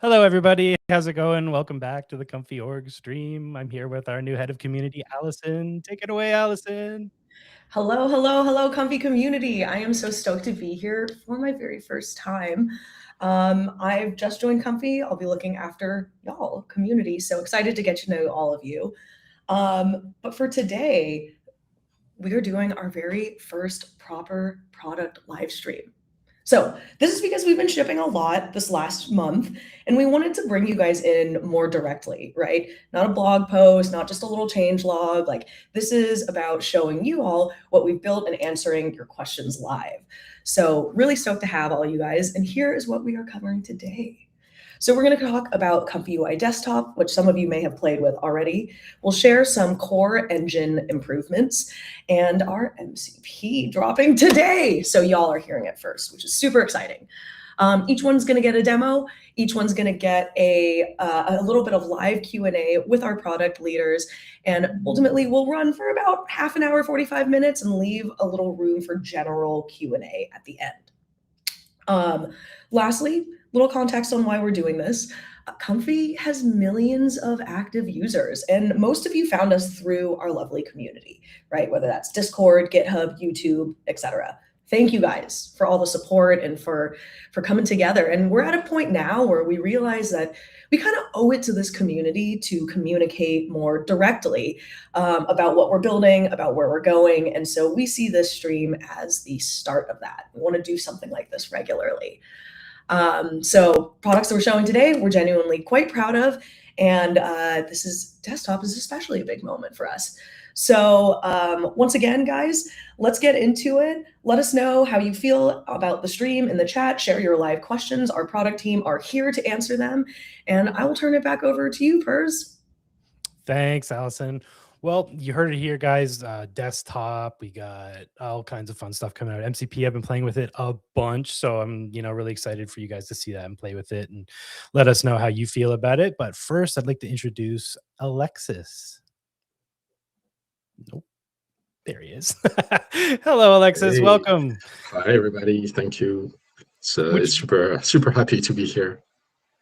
Hello, everybody. How's it going? Welcome back to the Comfy Org stream. I'm here with our new head of community, Allison. Take it away, Allison. Hello, hello, hello, Comfy community. I am so stoked to be here for my very first time. I've just joined Comfy. I'll be looking after y'all, community. So excited to get to know all of you. But for today, we are doing our very first proper product live stream. So this is because we've been shipping a lot this last month, and we wanted to bring you guys in more directly, right? Not a blog post, not just a little change log. Like, this is about showing you all what we've built and answering your questions live. So really stoked to have all you guys, and here is what we are covering today. So we're going to talk about ComfyUI Desktop, which some of you may have played with already. We'll share some core engine improvements and our MCP dropping today. So y'all are hearing it first, which is super exciting. Each one's going to get a demo. Each one's going to get a little bit of live Q&A with our product leaders. And ultimately, we'll run for about half an hour, 45 minutes, and leave a little room for general Q&A at the end. Lastly, little context on why we're doing this. Comfy has millions of active users, and most of you found us through our lovely community, right? Whether that's Discord, GitHub, YouTube, etc. Thank you guys for all the support and for coming together. And we're at a point now where we realize that we kind of owe it to this community to communicate more directly about what we're building, about where we're going. And so we see this stream as the start of that. We want to do something like this regularly. So products that we're showing today, we're genuinely quite proud of. And desktop is especially a big moment for us. So once again, guys, let's get into it. Let us know how you feel about the stream in the chat. Share your live questions. Our product team are here to answer them. And I will turn it back over to you, Purz. Thanks, Allison. Well, you heard it here, guys. Desktop, we got all kinds of fun stuff coming out. MCP, I've been playing with it a bunch, so I'm, really excited for you guys to see that and play with it and let us know how you feel about it. But first, I'd like to introduce Alexis. Nope. There he is. Hello, Alexis. Hey. Welcome. Hi, everybody. Thank you. It's super happy to be here.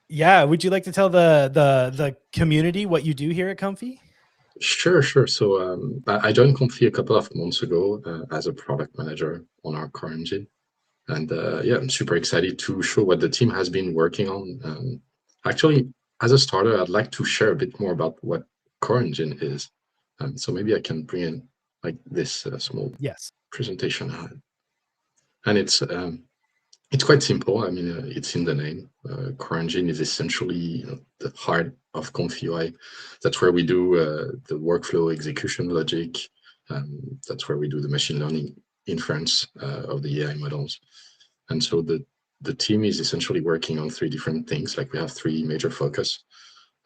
Yeah. Would you like to tell the community what you do here at Comfy? Sure. So I joined Comfy a couple of months ago as a product manager on our core engine. And yeah, I'm super excited to show what the team has been working on. Actually, as a starter, I'd like to share a bit more about what core engine is. So maybe I can bring in like this small presentation. And it's quite simple. I mean, it's in the name. Core engine is essentially the heart of ComfyUI. That's where we do the workflow execution logic. That's where we do the machine learning inference of the AI models. And so the team is essentially working on three different things. Like, we have three major focus.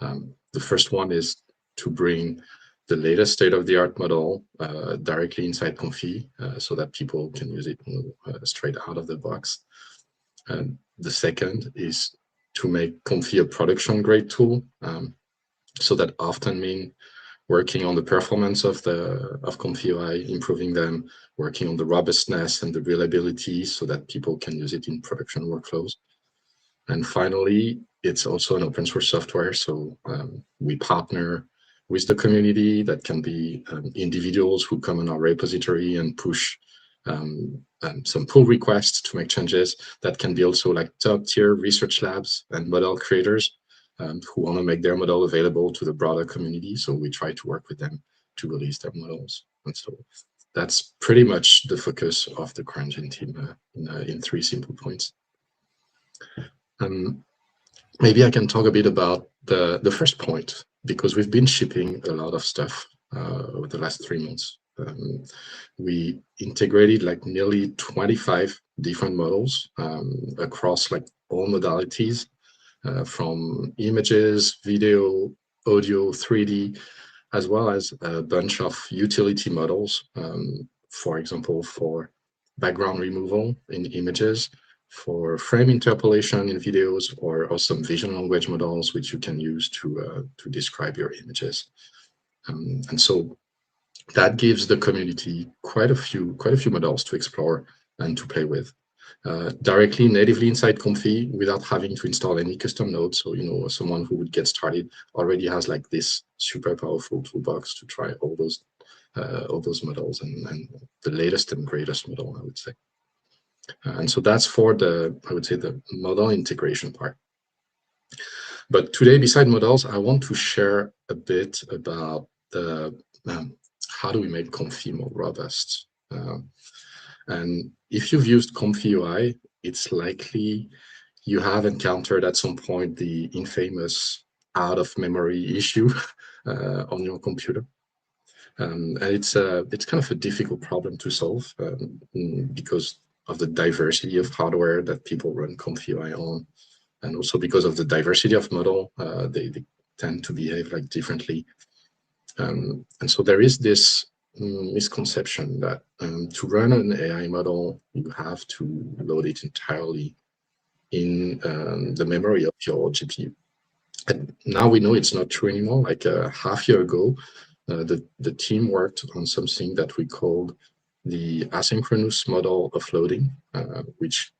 The first one is to bring the latest state-of-the-art model directly inside Comfy so that people can use it straight out of the box. And the second is to make Comfy a production-grade tool. So that often means working on the performance of ComfyUI, improving them, working on the robustness and the reliability so that people can use it in production workflows. And finally, it's also an open source software. So we partner with the community. That can be individuals who come on our repository and push some pull requests to make changes. That can be also like top tier research labs and model creators who want to make their model available to the broader community. So we try to work with them to release their models. And so that's pretty much the focus of the core engine team in three simple points. Maybe I can talk a bit about the first point, because we've been shipping a lot of stuff over the last 3 months. We integrated like nearly 25 different models across like all modalities, from images, video, audio, 3D, as well as a bunch of utility models, for example, for background removal in images, for frame interpolation in videos, or some vision language models which you can use to describe your images. And so that gives the community quite a few models to explore and to play with. directly natively inside Comfy without having to install any custom nodes. So, you know, someone who would get started already has like this super powerful toolbox to try all those models and the latest and greatest model, I would say. And so that's for the, I would say, the model integration part. But today, beside models, I want to share a bit about the how do we make Comfy more robust. And if you've used ComfyUI, it's likely you have encountered at some point the infamous out-of-memory issue on your computer. And it's kind of a difficult problem to solve because of the diversity of hardware that people run ComfyUI on, and also because of the diversity of model, they tend to behave like differently. And so there is this misconception that to run an AI model, you have to load it entirely in the memory of your GPU. And now we know it's not true anymore. Like a half year ago, the team worked on something that we called the asynchronous model offloading, which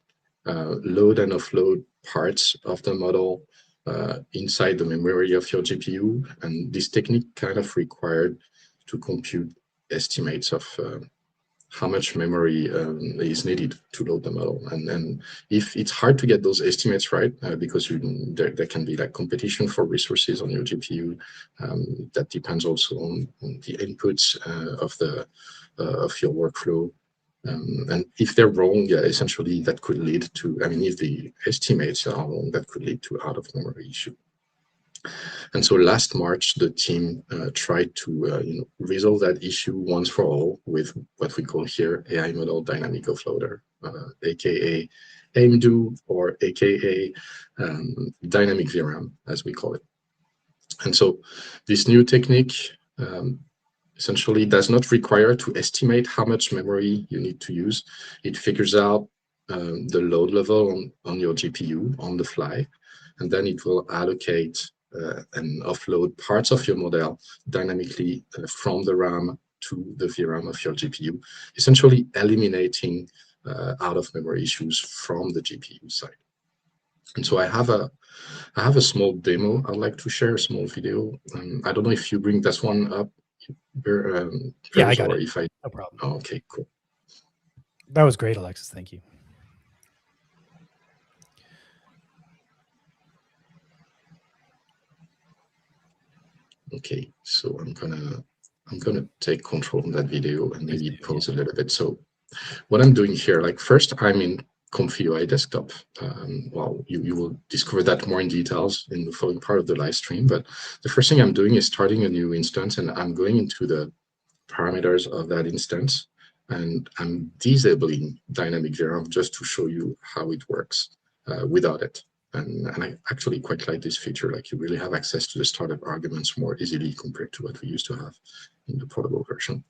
load and offload parts of the model inside the memory of your GPU. And this technique kind of required to compute estimates of how much memory is needed to load the model. And if it's hard to get those estimates right, because there can be like competition for resources on your GPU, that depends also on the inputs of your workflow. And if they're wrong, yeah, essentially that could lead to, I mean, if the estimates are wrong, that could lead to out-of-memory issue. And so last March, the team tried to resolve that issue once for all with what we call here AI model dynamic offloader, aka AIMDO, or aka dynamic VRAM, as we call it. And so this new technique essentially does not require to estimate how much memory you need to use. It figures out the load level on your GPU on the fly, and then it will allocate and offload parts of your model dynamically from the RAM to the VRAM of your GPU, essentially eliminating out-of-memory issues from the GPU side. And so I have a small demo I'd like to share, a small video. I don't know if you bring this one up. Yeah, I got it. No problem. Oh, okay, cool. That was great, Alexis. Thank you. Okay, so I'm gonna take control of that video and maybe pause a little bit. So what I'm doing here, like first I'm in ComfyUI Desktop. Well, you will discover that more in details in the following part of the live stream. But the first thing I'm doing is starting a new instance, and I'm going into the parameters of that instance, and I'm disabling dynamic VRAM just to show you how it works without it. And I actually quite like this feature, like you really have access to the startup arguments more easily compared to what we used to have in the portable version.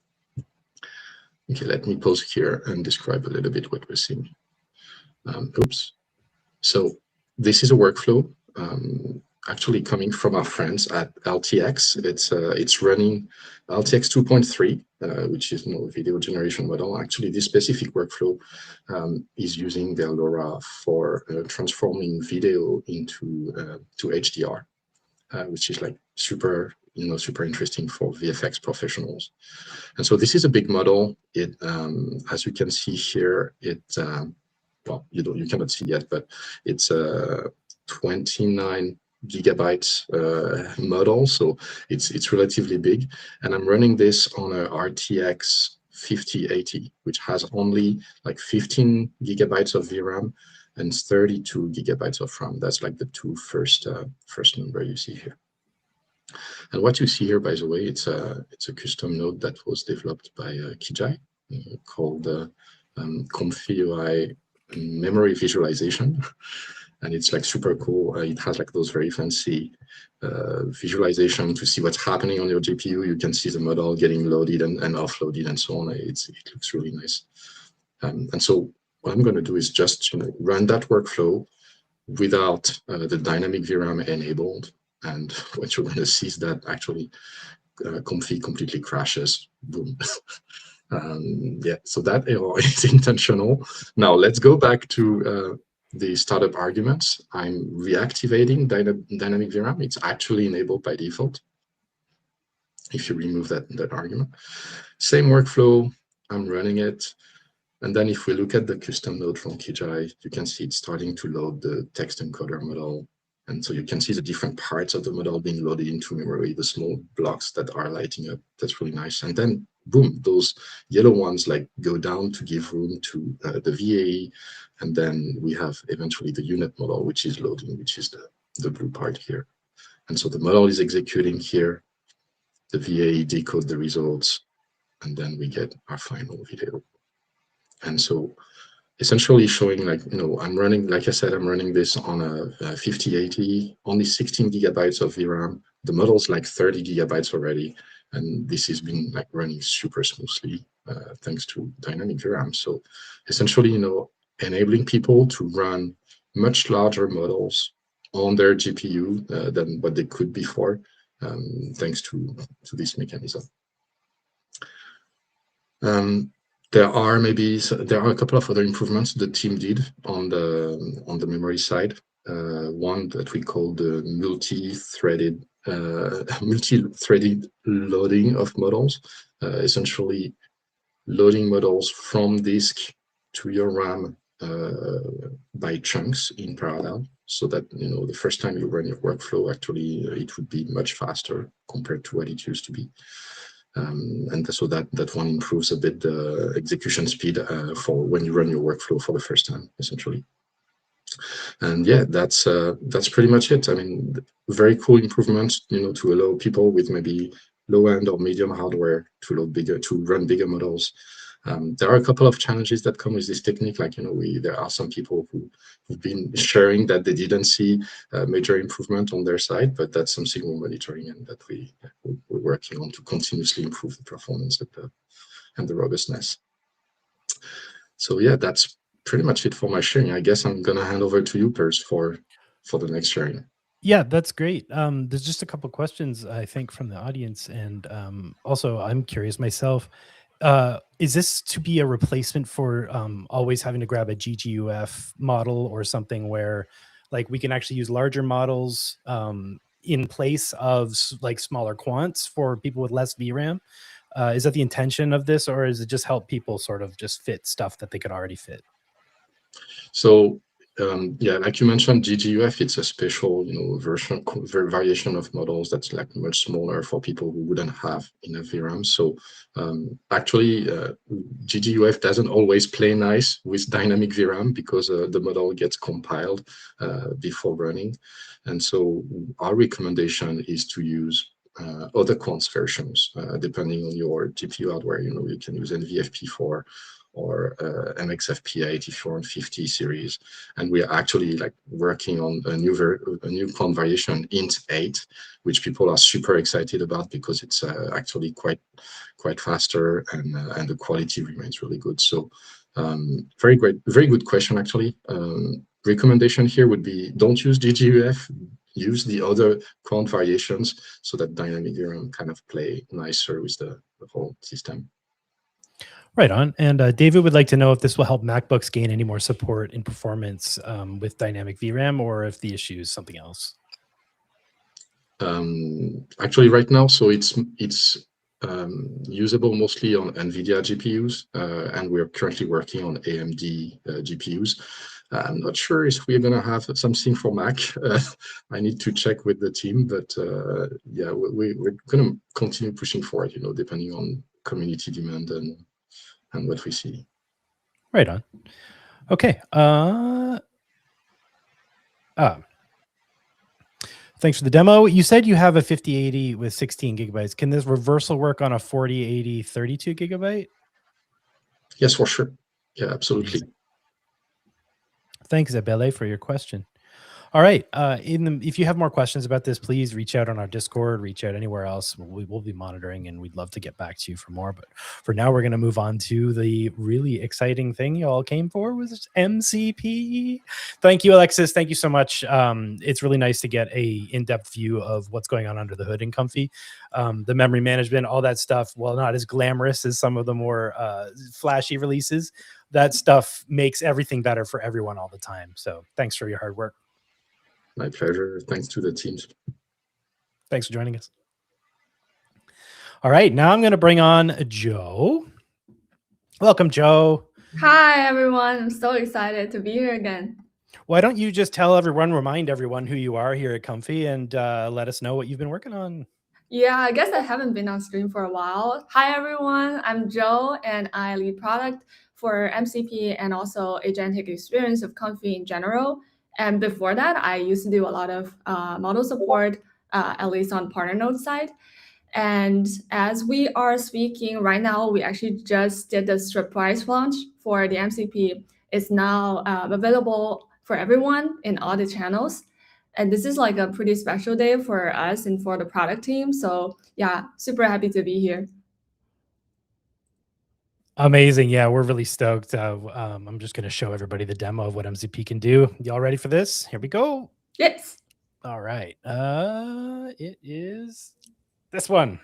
Okay, let me pause here and describe a little bit what we're seeing. Oops. So this is a workflow actually coming from our friends at LTX. It's running LTX 2.3, which is video generation model. Actually, this specific workflow is using the LoRa for transforming video into to HDR, which is like super interesting for VFX professionals. And so this is a big model. It, as you can see here, well, you cannot see yet, but it's a 29 gigabytes model, so it's relatively big. And I'm running this on a RTX 5080, which has only like 15 gigabytes of VRAM and 32 gigabytes of RAM. That's like the two first number you see here. And what you see here, by the way, it's a custom node that was developed by Jedrzej called ComfyUI memory visualization. And it's like super cool. It has like those very fancy visualization to see what's happening on your GPU. You can see the model getting loaded and offloaded and so on. It looks really nice. And so what I'm going to do is just run that workflow without the dynamic VRAM enabled. And what you're going to see is that actually Comfy completely crashes. Boom. Yeah, so that error is intentional. Now let's go back to the startup arguments. I'm reactivating dynamic VRAM. It's actually enabled by default if you remove that argument. Same workflow, I'm running it. And then if we look at the custom node from Jedrzej, you can see it's starting to load the text encoder model. And so you can see the different parts of the model being loaded into memory, the small blocks that are lighting up. That's really nice. And then boom, those yellow ones like go down to give room to the VAE. And then we have eventually the unit model, which is loading, which is the blue part here. And so the model is executing here. The VAE decode the results, and then we get our final video. And so essentially showing like, I'm running, like I said, I'm running this on a 5080, only 16 gigabytes of VRAM. The model's like 30 gigabytes already. And this has been like running super smoothly thanks to dynamic VRAM. So essentially, enabling people to run much larger models on their GPU than what they could before, thanks to this mechanism. There are a couple of other improvements the team did on the memory side. One that we call the multi-threaded loading of models, essentially loading models from disk to your RAM by chunks in parallel, so that the first time you run your workflow, actually it would be much faster compared to what it used to be. And so that one improves a bit the execution speed for when you run your workflow for the first time, essentially. And yeah, that's pretty much it. I mean, very cool improvements, to allow people with maybe low-end or medium hardware to run bigger models. There are a couple of challenges that come with this technique. Like, there are some people who've been sharing that they didn't see major improvement on their side, but that's something we're monitoring and that we're working on to continuously improve the performance and the robustness. So yeah, that's pretty much it for my sharing. I guess I'm gonna hand over to you, Purz, for the next sharing. Yeah, that's great. There's just a couple questions, I think, from the audience. And also, I'm curious myself, is this to be a replacement for always having to grab a GGUF model or something where like we can actually use larger models in place of like smaller quants for people with less VRAM? Is that the intention of this, or is it just help people sort of just fit stuff that they could already fit? So yeah, like you mentioned, GGUF, it's a special, variation of models that's like much smaller for people who wouldn't have enough VRAM. So actually, GGUF doesn't always play nice with dynamic VRAM because the model gets compiled before running. And so our recommendation is to use other quants versions, depending on your GPU hardware. You can use NVFP4 or MXFP8 if you're on 50 series. And we are actually like working on a new quant variation, int8, which people are super excited about because it's actually quite faster and the quality remains really good. So very good question, actually. Recommendation here would be don't use GGUF, use the other quant variations so that dynamic VRAM kind of play nicer with the whole system. Right on. And David would like to know if this will help MacBooks gain any more support in performance with dynamic VRAM, or if the issue is something else. Actually, right now, so it's usable mostly on NVIDIA GPUs, and we're currently working on AMD GPUs. I'm not sure if we're going to have something for Mac. I need to check with the team, but yeah, we're going to continue pushing for it, depending on community demand and what we see. Right on. Okay. Thanks for the demo. You said you have a 5080 with 16 gigabytes. Can this reversal work on a 4080 32 gigabyte? Yes, for sure. Yeah, absolutely. Thanks, Abele, for your question. All right. If you have more questions about this, please reach out on our Discord, reach out anywhere else. We will be monitoring, and we'd love to get back to you for more. But for now, we're going to move on to the really exciting thing you all came for, was MCP. Thank you, Alexis. Thank you so much. It's really nice to get a in-depth view of what's going on under the hood in Comfy. The memory management, all that stuff, while not as glamorous as some of the more flashy releases, that stuff makes everything better for everyone all the time. So thanks for your hard work. My pleasure. Thanks to the teams. Thanks for joining us. All right, now I'm going to bring on Joe. Welcome, Joe. Hi, everyone. I'm so excited to be here again. Why don't you just remind everyone who you are here at Comfy, and let us know what you've been working on. Yeah, I guess I haven't been on stream for a while. Hi, everyone. I'm Joe, and I lead product for MCP and also agentic experience of Comfy in general. And before that, I used to do a lot of model support, at least on partner node side. And as we are speaking right now, we actually just did the surprise launch for the MCP. It's now available for everyone in all the channels. And this is like a pretty special day for us and for the product team. So yeah, super happy to be here. Amazing. Yeah, we're really stoked. I'm just going to show everybody the demo of what MCP can do. Y'all ready for this? Here we go. Yes. All right. It is this one.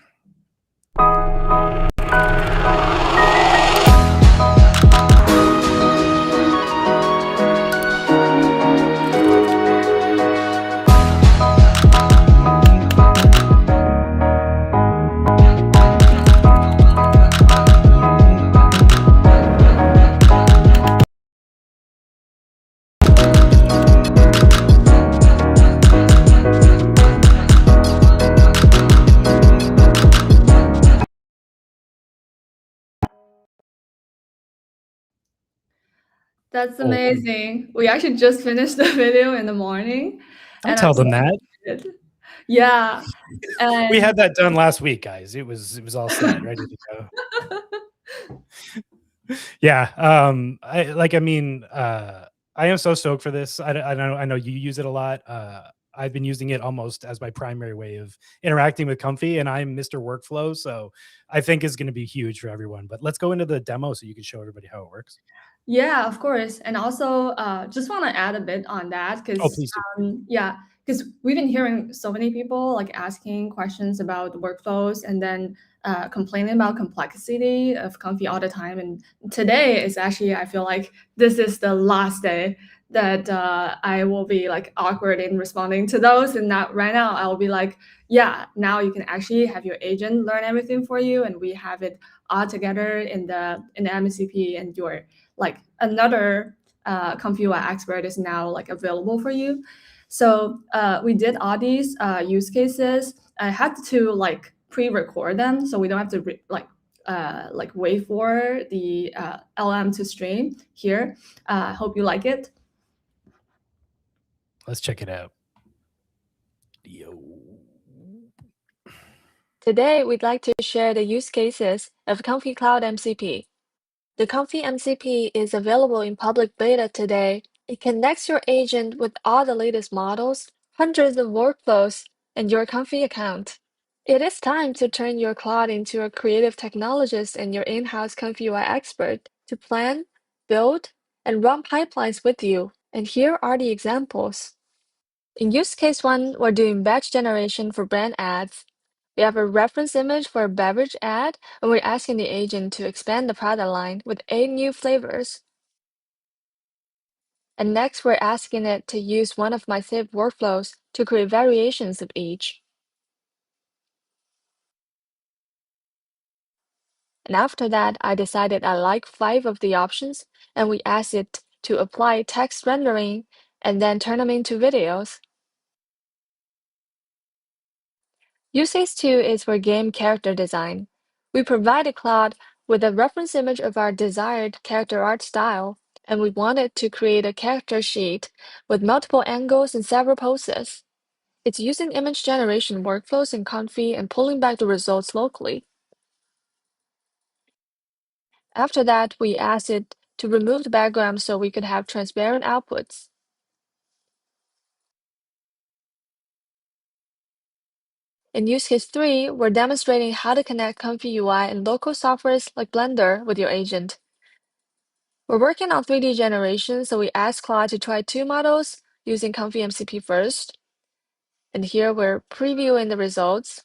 That's amazing. We actually just finished the video in the morning. Don't tell them that. Yeah. And we had that done last week, guys. It was all set, ready to go. Yeah. I am so stoked for this. I know you use it a lot. I've been using it almost as my primary way of interacting with Comfy, and I'm Mr. Workflow, so I think it's going to be huge for everyone. But let's go into the demo so you can show everybody how it works. Yeah, of course. And also, just want to add a bit on that because, yeah, because we've been hearing so many people like asking questions about the workflows and then complaining about complexity of Comfy all the time. And today is actually, I feel like this is the last day that I will be like awkward in responding to those. And now, right now, I will be like, yeah, now you can actually have your agent learn everything for you, and we have it all together in the MCP, and your like another ComfyUI expert is now like available for you. So we did all these use cases. I had to like pre-record them, so we don't have to like wait for the LM to stream here. Hope you like it. Let's check it out. Today, we'd like to share the use cases of Comfy Cloud MCP. The Comfy MCP is available in public beta today. It connects your agent with all the latest models, hundreds of workflows, and your Comfy account. It is time to turn your cloud into a creative technologist and your in-house ComfyUI expert to plan, build, and run pipelines with you. And here are the examples. In use case 1, we're doing batch generation for brand ads. We have a reference image for a beverage ad, and we're asking the agent to expand the product line with 8 new flavors. And next, we're asking it to use one of my saved workflows to create variations of each. And after that, I decided I like 5 of the options, and we asked it to apply text rendering and then turn them into videos. Use case 2 is for game character design. We provide a cloud with a reference image of our desired character art style, and we wanted to create a character sheet with multiple angles and several poses. It's using image generation workflows in Comfy and pulling back the results locally. After that, we asked it to remove the background so we could have transparent outputs. In use case 3, we're demonstrating how to connect ComfyUI and local softwares like Blender with your agent. We're working on 3D generation, so we asked Claude to try 2 models using ComfyMCP first. And here we're previewing the results.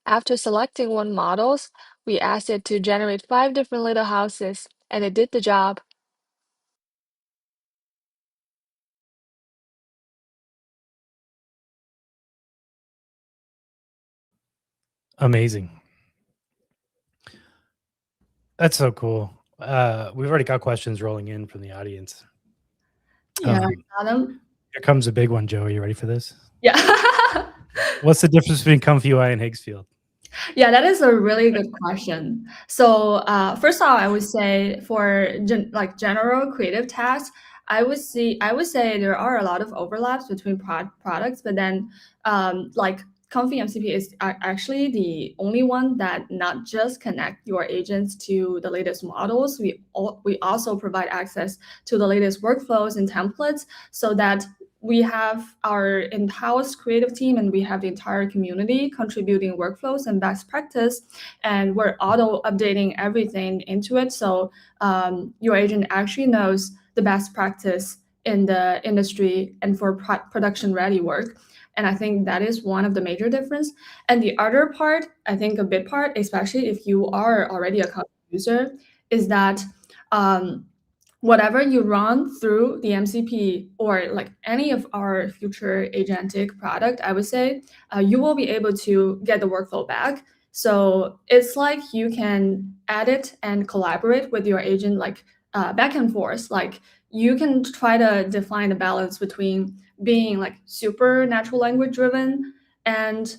After selecting 1 model, we asked it to generate 5 different little houses, and it did the job. Amazing. That's so cool. We've already got questions rolling in from the audience. Yeah, I got them. Here comes a big one, Joe. Are you ready for this? Yeah. What's the difference between ComfyUI and Higgsfield? Yeah, that is a really good question. So first of all, I would say for general creative tasks, I would say there are a lot of overlaps between products, but then like ComfyMCP is actually the only one that not just connect your agents to the latest models. We also provide access to the latest workflows and templates so that we have our in-house creative team and we have the entire community contributing workflows and best practice, and we're auto-updating everything into it. So your agent actually knows the best practice in the industry and for production-ready work. And I think that is one of the major difference. And the other part, I think a big part, especially if you are already a user, is that whatever you run through the MCP or like any of our future agentic product, I would say you will be able to get the workflow back. So it's like you can edit and collaborate with your agent like back and forth. Like you can try to define a balance between being like super natural language driven and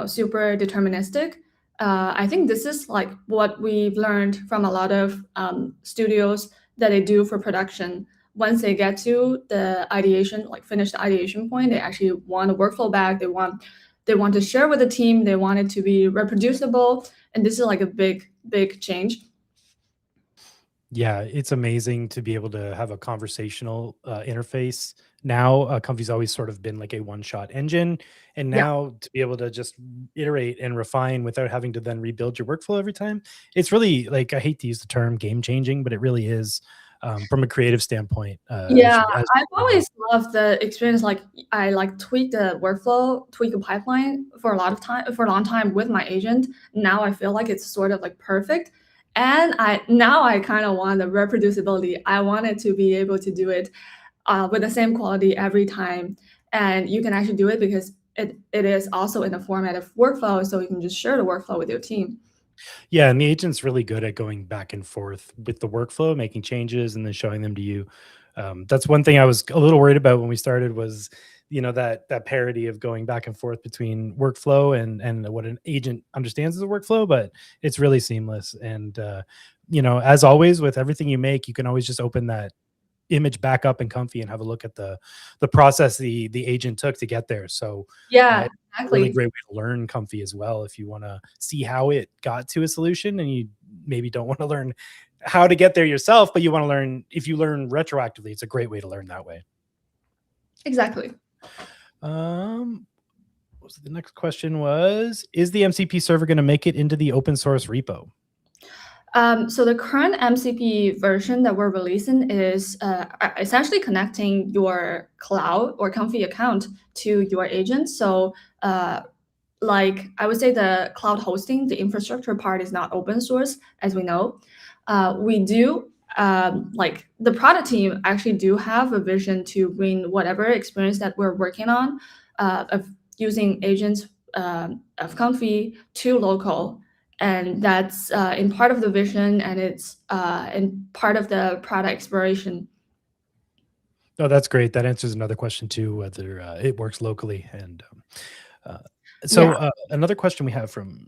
super deterministic. I think this is like what we've learned from a lot of studios that they do for production. Once they get to the ideation, like finish the ideation point, they actually want a workflow back. They want to share with the team. They want it to be reproducible. And this is like a big change. Yeah, it's amazing to be able to have a conversational interface. Now, Comfy's always sort of been like a one-shot engine. And now to be able to just iterate and refine without having to then rebuild your workflow every time, it's really like, I hate to use the term game-changing, but it really is from a creative standpoint. I've always loved the experience. Like I tweak the workflow, tweak the pipeline for a long time with my agent. Now I feel like it's sort of like perfect. And I kind of want the reproducibility. I want it to be able to do it with the same quality every time. And you can actually do it because it is also in the format of workflow. So you can just share the workflow with your team. Yeah, and the agent's really good at going back and forth with the workflow, making changes and then showing them to you. That's one thing I was a little worried about when we started was, that parity of going back and forth between workflow and what an agent understands as a workflow, but it's really seamless. And, as always, with everything you make, you can always just open that image back up in Comfy and have a look at the process the agent took to get there. So yeah, exactly. Really great way to learn Comfy as well. If you want to see how it got to a solution and you maybe don't want to learn how to get there yourself, but you want to learn, if you learn retroactively, it's a great way to learn that way. Exactly. The next question was, is the MCP server going to make it into the open source repo? So the current MCP version that we're releasing is essentially connecting your cloud or Comfy account to your agent. So like I would say the cloud hosting, the infrastructure part is not open source, as we know. We do, like the product team actually do have a vision to bring whatever experience that we're working on of using agents of Comfy to local. And that's in part of the vision, and it's in part of the product exploration. Oh, that's great. That answers another question too, whether it works locally. And another question we have from,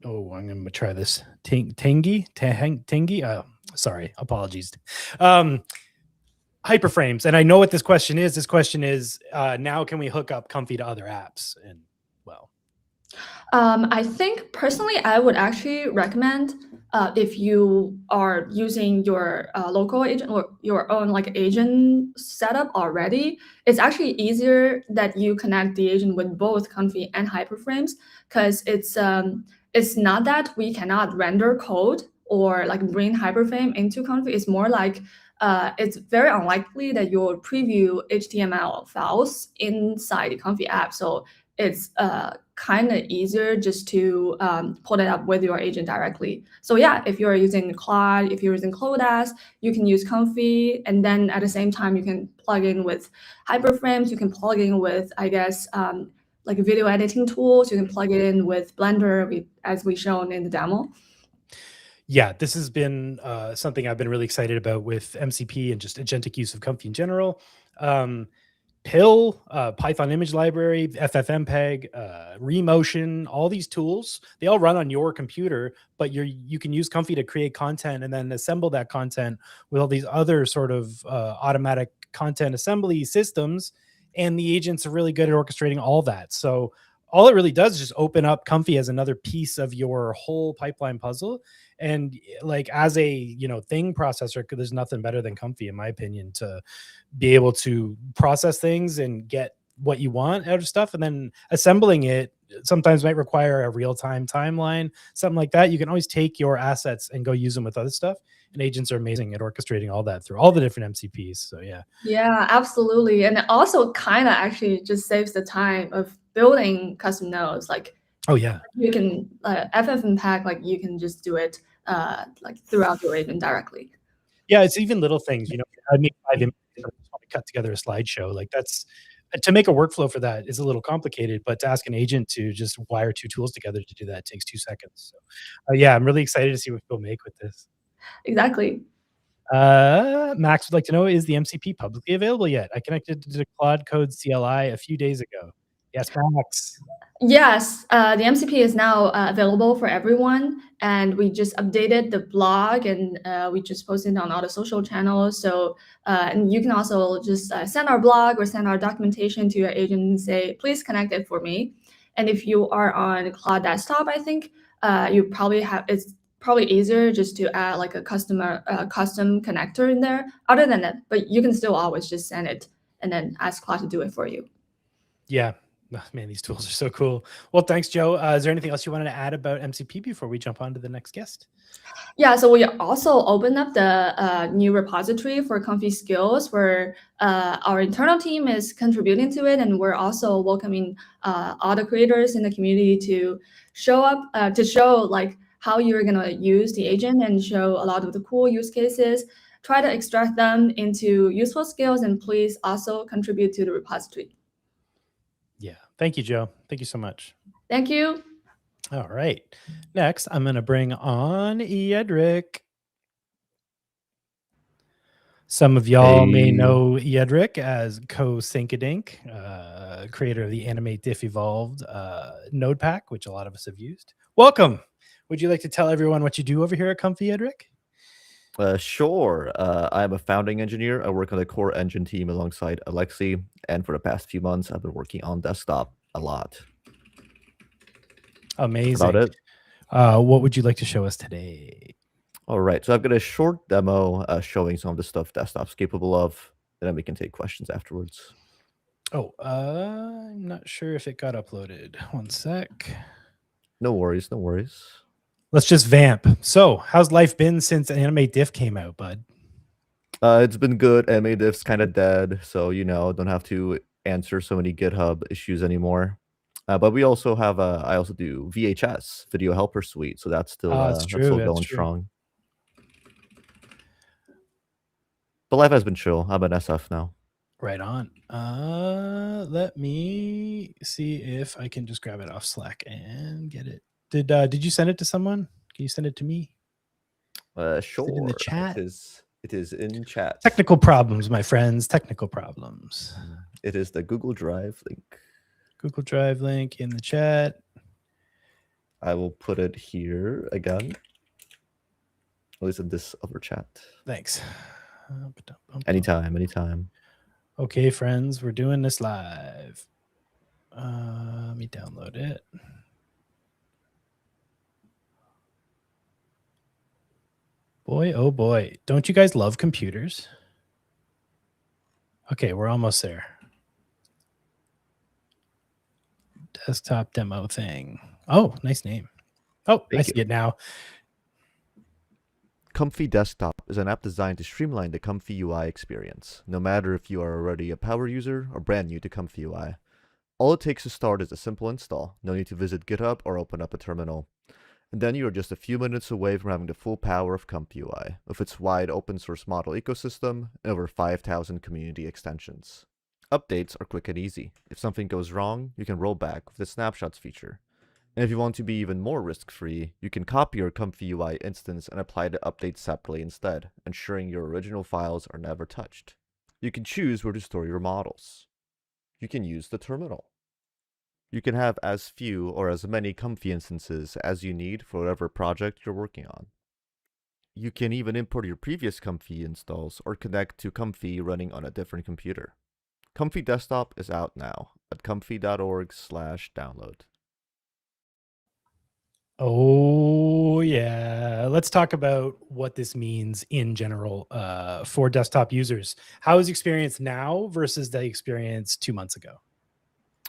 I'm going to try this. Tangi. Sorry, apologies. Hyperframes. And I know what this question is. This question is, now can we hook up Comfy to other apps? And I think personally, I would actually recommend if you are using your local agent or your own like agent setup already, it's actually easier that you connect the agent with both Comfy and Hyperframes, because it's not that we cannot render code or like bring Hyperframe into Comfy. It's more like it's very unlikely that you'll preview HTML files inside the Comfy app. So it's kind of easier just to pull it up with your agent directly. So yeah, if you're using Claude, if you're using Clodas, you can use Comfy, and then at the same time, you can plug in with Hyperframes. You can plug in with, I guess, like video editing tools. You can plug it in with Blender, as we shown in the demo. Yeah, this has been something I've been really excited about with MCP and just agentic use of Comfy in general. Pill, Python image library, FFmpeg, Remotion, all these tools, they all run on your computer, but you can use Comfy to create content and then assemble that content with all these other sort of automatic content assembly systems. And the agents are really good at orchestrating all that. So all it really does is just open up Comfy as another piece of your whole pipeline puzzle. And like as a thing processor, there's nothing better than Comfy, in my opinion, to be able to process things and get what you want out of stuff. And then assembling it sometimes might require a real-time timeline, something like that. You can always take your assets and go use them with other stuff. And agents are amazing at orchestrating all that through all the different MCPs. So yeah. Yeah, absolutely. And it also kind of actually just saves the time of building custom nodes. Like, oh yeah, you can FFmpeg, like you can just do it like throughout your agent directly. Yeah, it's even little things. I make 5 images. I just want to cut together a slideshow. Like that's to make a workflow for that is a little complicated, but to ask an agent to just wire 2 tools together to do that takes 2 seconds. So yeah, I'm really excited to see what people make with this. Exactly. Max would like to know, is the MCP publicly available yet? I connected to the Claude Code CLI a few days ago. Yes, Max. Yes, the MCP is now available for everyone, and we just updated the blog, and we just posted on all the social channels. So, and you can also just send our blog or send our documentation to your agent and say, please connect it for me. And if you are on Claude Desktop, I think you probably it's probably easier just to add like a custom connector in there. Other than that, but you can still always just send it and then ask Claude to do it for you. Yeah. Oh, man, these tools are so cool. Well, thanks, Joe. Is there anything else you wanted to add about MCP before we jump on to the next guest? Yeah, so we also opened up the new repository for Comfy Skills, where our internal team is contributing to it, and we're also welcoming all the creators in the community to show up, to show like how you're gonna use the agent and show a lot of the cool use cases, try to extract them into useful skills, and please also contribute to the repository. Yeah. Thank you, Joe. Thank you so much. Thank you. All right. Next, I'm going to bring on Jedrzej. Some of y'all may know Jedrzej as Kosinkadink, creator of the Animate Diff Evolved node pack, which a lot of us have used. Welcome. Would you like to tell everyone what you do over here at Comfy, Jedrzej? Sure. I'm a founding engineer. I work on the core engine team alongside Alexis, and for the past few months, I've been working on desktop a lot. Amazing. About it. What would you like to show us today? All right. So I've got a short demo showing some of the stuff desktop's capable of, and then we can take questions afterwards. Oh, I'm not sure if it got uploaded. One sec. No worries. No worries. Let's just vamp. So, how's life been since Animate Diff came out, bud? It's been good. Animate Diff's kind of dead, so don't have to answer so many GitHub issues anymore. But we also have I also do VHS, Video Helper Suite, so that's still that's true. that's going strong. But life has been chill. I'm an SF now. Right on. Let me see if I can just grab it off Slack and get it. Did you send it to someone? Can you send it to me? Sure. Is it in the chat? It is in chat. Technical problems, my friends. Technical problems. It is the Google Drive link. Google Drive link in the chat. I will put it here again. At least in this other chat. Thanks. Anytime. Okay, friends, we're doing this live. Let me download it. Boy, oh boy. Don't you guys love computers? Okay, we're almost there. Desktop demo thing. Oh, nice name. Oh, I see it now. Comfy Desktop is an app designed to streamline the ComfyUI experience, no matter if you are already a power user or brand new to ComfyUI. All it takes to start is a simple install. No need to visit GitHub or open up a terminal. And then you are just a few minutes away from having the full power of ComfyUI, with its wide open source model ecosystem and over 5,000 community extensions. Updates are quick and easy. If something goes wrong, you can roll back with the snapshots feature. And if you want to be even more risk-free, you can copy your ComfyUI instance and apply the updates separately instead, ensuring your original files are never touched. You can choose where to store your models. You can use the terminal. You can have as few or as many Comfy instances as you need for whatever project you're working on. You can even import your previous Comfy installs or connect to Comfy running on a different computer. Comfy Desktop is out now at comfy.org/download. Oh, yeah. Let's talk about what this means in general for desktop users. How is experience now versus the experience 2 months ago?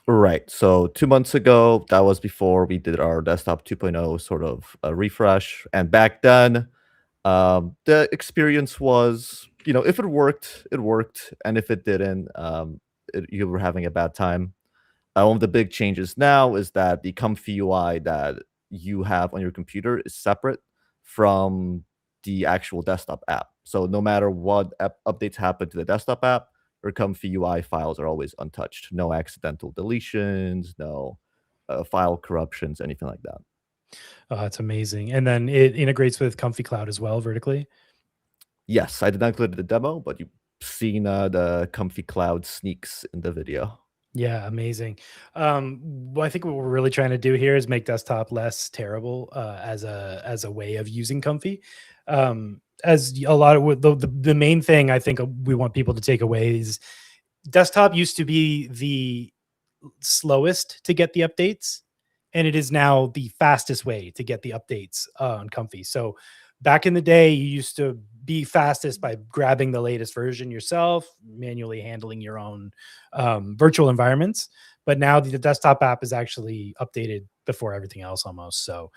Right. So 2 months ago, that was before we did our desktop 2.0 sort of refresh. And back then, the experience was, if it worked, it worked. And if it didn't, you were having a bad time. One of the big changes now is that the ComfyUI that you have on your computer is separate from the actual desktop app. So no matter what updates happen to the desktop app, your ComfyUI files are always untouched. No accidental deletions, no file corruptions, anything like that. Oh, that's amazing. And then it integrates with Comfy Cloud as well, vertically? Yes, I did not include the demo, but you've seen the Comfy Cloud sneaks in the video. Yeah, amazing. Well, I think what we're really trying to do here is make desktop less terrible as a way of using Comfy. As a lot of the main thing I think we want people to take away is desktop used to be the slowest to get the updates, and it is now the fastest way to get the updates on Comfy. So back in the day, you used to be fastest by grabbing the latest version yourself, manually handling your own virtual environments. But now the desktop app is actually updated before everything else almost. So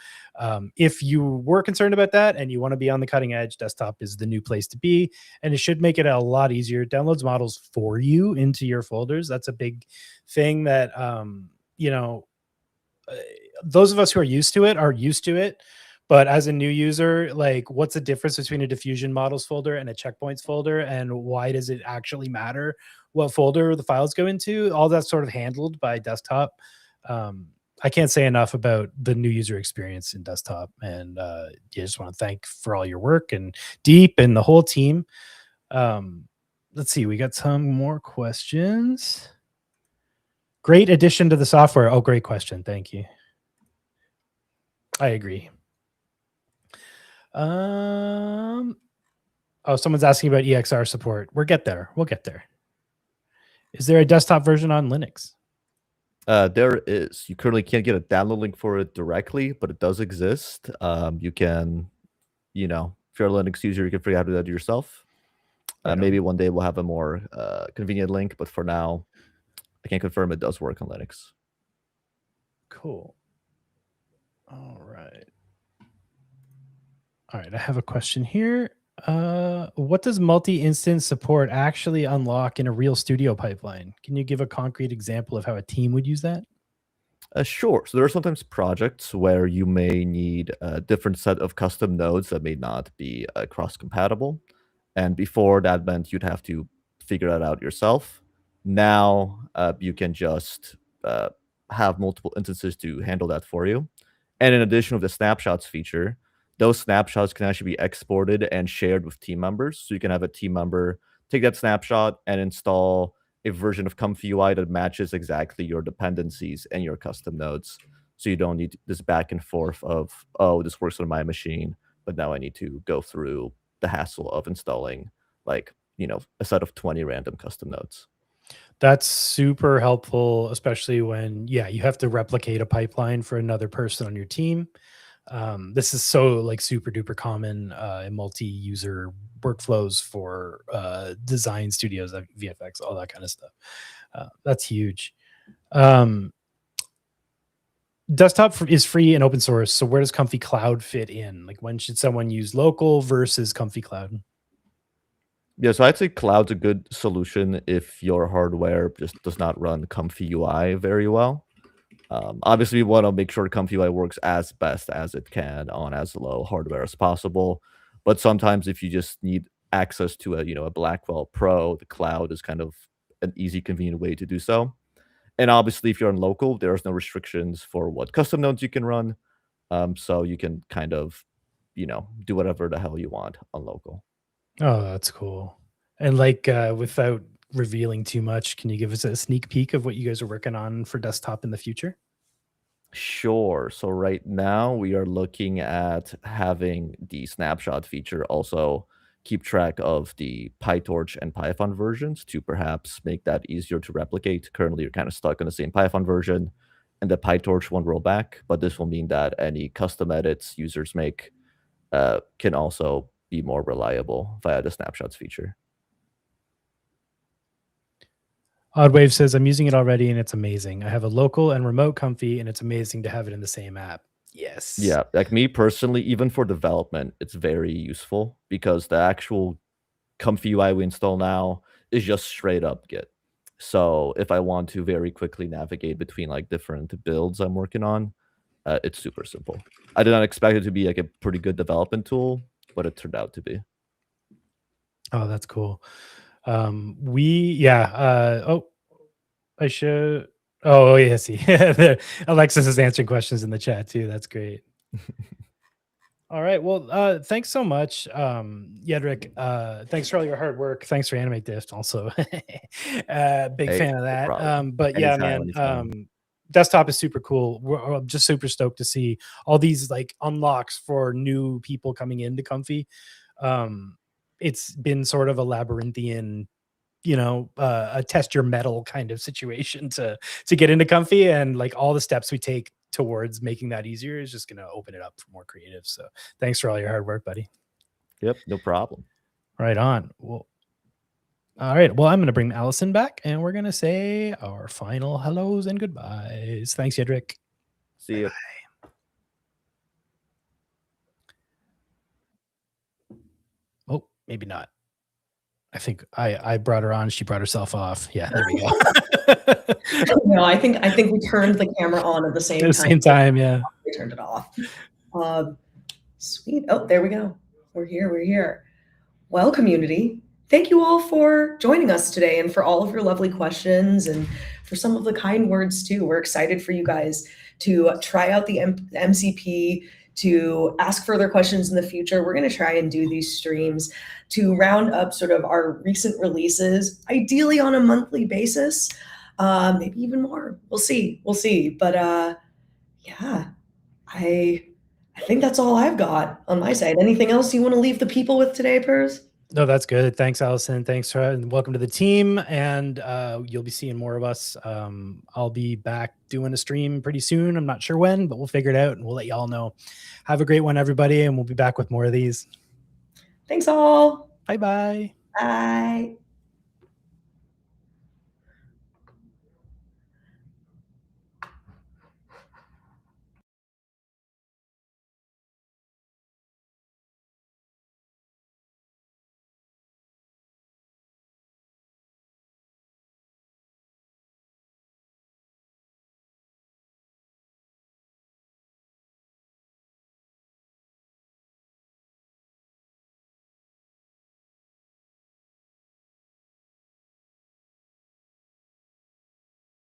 if you were concerned about that and you want to be on the cutting edge, desktop is the new place to be. And it should make it a lot easier. It downloads models for you into your folders. That's a big thing that, those of us who are used to it. But as a new user, like, what's the difference between a diffusion models folder and a checkpoints folder? And why does it actually matter what folder the files go into? All that's sort of handled by desktop. I can't say enough about the new user experience in desktop. And just want to thank for all your work and Deep and the whole team. Let's see, we got some more questions. Great addition to the software. Oh, great question. Thank you. I agree. Oh, someone's asking about EXR support. We'll get there. Is there a desktop version on Linux? There is. You currently can't get a download link for it directly, but it does exist. You can, if you're a Linux user, you can figure out how to do that yourself. Maybe one day we'll have a more convenient link, but for now, I can confirm it does work on Linux. Cool. All right, I have a question here. What does multi-instance support actually unlock in a real studio pipeline? Can you give a concrete example of how a team would use that? Sure. So there are sometimes projects where you may need a different set of custom nodes that may not be cross-compatible. And before, that meant you'd have to figure that out yourself. Now you can just have multiple instances to handle that for you. And in addition with the snapshots feature, those snapshots can actually be exported and shared with team members. So you can have a team member take that snapshot and install a version of ComfyUI that matches exactly your dependencies and your custom nodes. So you don't need this back and forth of, oh, this works on my machine, but now I need to go through the hassle of installing a set of 20 random custom nodes. That's super helpful, especially when, you have to replicate a pipeline for another person on your team. This is so like super duper common in multi-user workflows for design studios, like VFX, all that kind of stuff. That's huge. Desktop is free and open source. So where does Comfy Cloud fit in? Like when should someone use local versus Comfy Cloud? Yeah, so I'd say cloud's a good solution if your hardware just does not run ComfyUI very well. Obviously, we want to make sure ComfyUI works as best as it can on as low hardware as possible. But sometimes, if you just need access to a Blackwell Pro, the cloud is kind of an easy, convenient way to do so. And obviously, if you're on local, there's no restrictions for what custom nodes you can run. So you can kind of, do whatever the hell you want on local. Oh, that's cool. And like without revealing too much, can you give us a sneak peek of what you guys are working on for desktop in the future? Sure. So right now we are looking at having the snapshot feature also keep track of the PyTorch and Python versions to perhaps make that easier to replicate. Currently, you're kind of stuck on the same Python version, and the PyTorch won't roll back, but this will mean that any custom edits users make can also be more reliable via the snapshots feature. Oddwave says, I'm using it already and it's amazing. I have a local and remote Comfy and it's amazing to have it in the same app. Yes. Yeah, like me personally, even for development, it's very useful because the actual ComfyUI we install now is just straight up Git. So if I want to very quickly navigate between like different builds I'm working on, it's super simple. I did not expect it to be like a pretty good development tool, but it turned out to be. Oh, that's cool. I should. Oh, yeah. See, Alexis is answering questions in the chat too. That's great. All right. Well, thanks so much, Jedrzej. Thanks for all your hard work. Thanks for Animate Diff also. Big fan of that. But yeah, man, desktop is super cool. I'm just super stoked to see all these like unlocks for new people coming into Comfy. It's been sort of a labyrinthian, a test your metal kind of situation to get into Comfy, and like all the steps we take towards making that easier is just going to open it up for more creatives. So thanks for all your hard work, buddy. Yep, no problem. Right on. Well, all right. Well, I'm going to bring Allyson back and we're going to say our final hellos and goodbyes. Thanks, Jedrzej. See you. Oh, maybe not. I think I brought her on. She brought herself off. Yeah, there we go. No, I think we turned the camera on at the same time. At the same time, yeah. We turned it off. Sweet. Oh, there we go. We're here. Well, community, thank you all for joining us today and for all of your lovely questions and for some of the kind words too. We're excited for you guys to try out the MCP, to ask further questions in the future. We're going to try and do these streams to round up sort of our recent releases, ideally on a monthly basis, maybe even more. We'll see. But yeah, I think that's all I've got on my side. Anything else you want to leave the people with today, Purz? No, that's good. Thanks, Allyson. Thanks, and welcome to the team. And you'll be seeing more of us. I'll be back doing a stream pretty soon. I'm not sure when, but we'll figure it out and we'll let you all know. Have a great one, everybody, and we'll be back with more of these. Thanks all. Bye-bye. Bye.